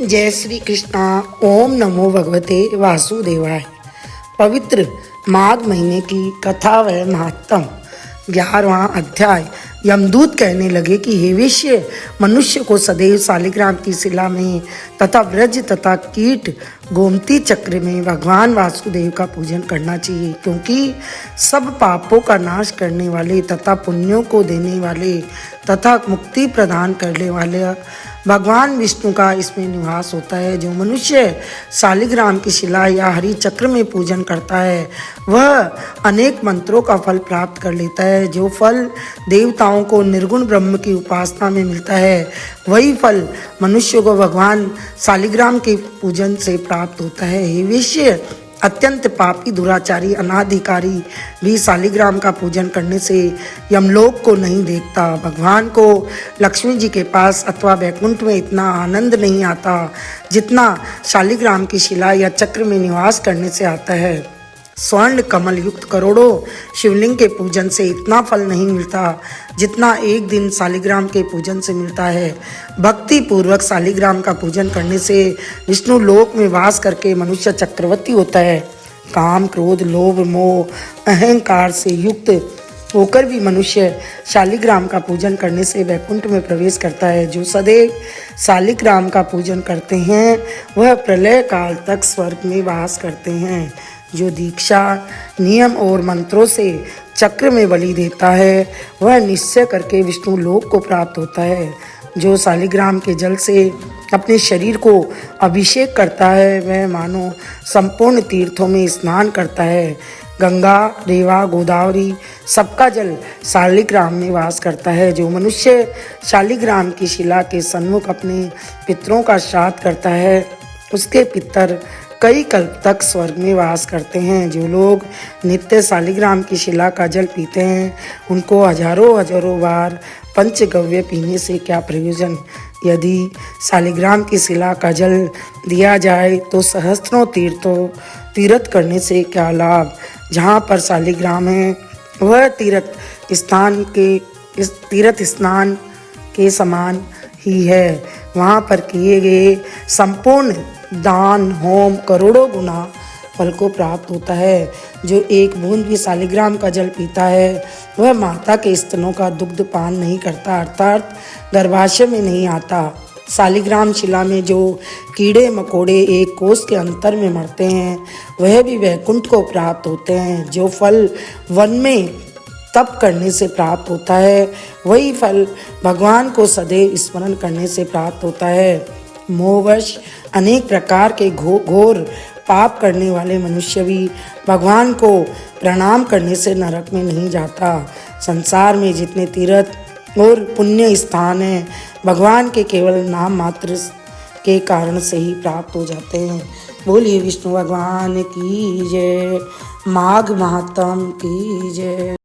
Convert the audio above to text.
जय श्री कृष्णा। ओम नमो भगवते वासुदेवाय। पवित्र माघ महीने की कथा व महात्म। 11वां अध्याय। यमदूत कहने लगे कि हे वेश्य, मनुष्य को सदैव शालिग्राम की शिला में तथा व्रज तथा कीट गोमती चक्र में भगवान वासुदेव का पूजन करना चाहिए, क्योंकि सब पापों का नाश करने वाले तथा पुण्यों को देने वाले तथा मुक्ति प्रदान करने वाले भगवान विष्णु का इसमें निवास होता है। जो मनुष्य शालिग्राम की शिला या हरि चक्र में पूजन करता है वह अनेक मंत्रों का फल प्राप्त कर लेता है। जो फल देवताओं को निर्गुण ब्रह्म की उपासना में मिलता है, वही फल मनुष्य को भगवान शालिग्राम के पूजन से प्राप्त होता है। हे वेश्य, अत्यंत पापी दुराचारी अनाधिकारी भी शालिग्राम का पूजन करने से यमलोक को नहीं देखता। भगवान को लक्ष्मी जी के पास अथवा वैकुंठ में इतना आनंद नहीं आता जितना शालिग्राम की शिला या चक्र में निवास करने से आता है। स्वर्ण कमल युक्त करोड़ों शिवलिंग के पूजन से इतना फल नहीं मिलता जितना एक दिन शालिग्राम के पूजन से मिलता है। भक्ति पूर्वक शालिग्राम का पूजन करने से विष्णु लोक में वास करके मनुष्य चक्रवर्ती होता है। काम, क्रोध, लोभ, मोह, अहंकार से युक्त होकर भी मनुष्य शालिग्राम का पूजन करने से वैकुंठ में प्रवेश करता है। जो सदैव शालिग्राम का पूजन करते हैं वह प्रलय काल तक स्वर्ग में वास करते हैं। जो दीक्षा, नियम और मंत्रों से चक्र में बलि देता है वह निश्चय करके विष्णु लोक को प्राप्त होता है। जो शालिग्राम के जल से अपने शरीर को अभिषेक करता है वह मानो संपूर्ण तीर्थों में स्नान करता है। गंगा, रेवा, गोदावरी सबका जल शालिग्राम में वास करता है। जो मनुष्य शालिग्राम की शिला के सन्मुख अपने पितरों का श्राद्ध करता है उसके पितर कई कल्प तक स्वर्ग में वास करते हैं। जो लोग नित्य शालिग्राम की शिला का जल पीते हैं उनको हजारों बार पंचगव्य पीने से क्या प्रयोजन। यदि शालिग्राम की शिला का जल दिया जाए तो सहस्त्रों तीर्थ करने से क्या लाभ। जहाँ पर शालिग्राम है वह तीर्थ स्नान के समान ही है। वहाँ पर किए गए संपूर्ण दान होम करोड़ों गुना फल को प्राप्त होता है। जो एक बूंद भी शालिग्राम का जल पीता है वह माता के स्तनों का दुग्ध पान नहीं करता, अर्थात गर्भाशय में नहीं आता। शालिग्राम शिला में जो कीड़े मकोड़े एक कोस के अंतर में मरते हैं वह भी वैकुंठ को प्राप्त होते हैं। जो फल वन में तप करने से प्राप्त होता है वही फल भगवान को सदैव स्मरण करने से प्राप्त होता है। मोहवश अनेक प्रकार के घोर पाप करने वाले मनुष्य भी भगवान को प्रणाम करने से नरक में नहीं जाता। संसार में जितने तीर्थ और पुण्य स्थान हैं भगवान के केवल नाम मात्र के कारण से ही प्राप्त हो जाते हैं। बोलिए विष्णु भगवान की जय। माघ महात्म की जय।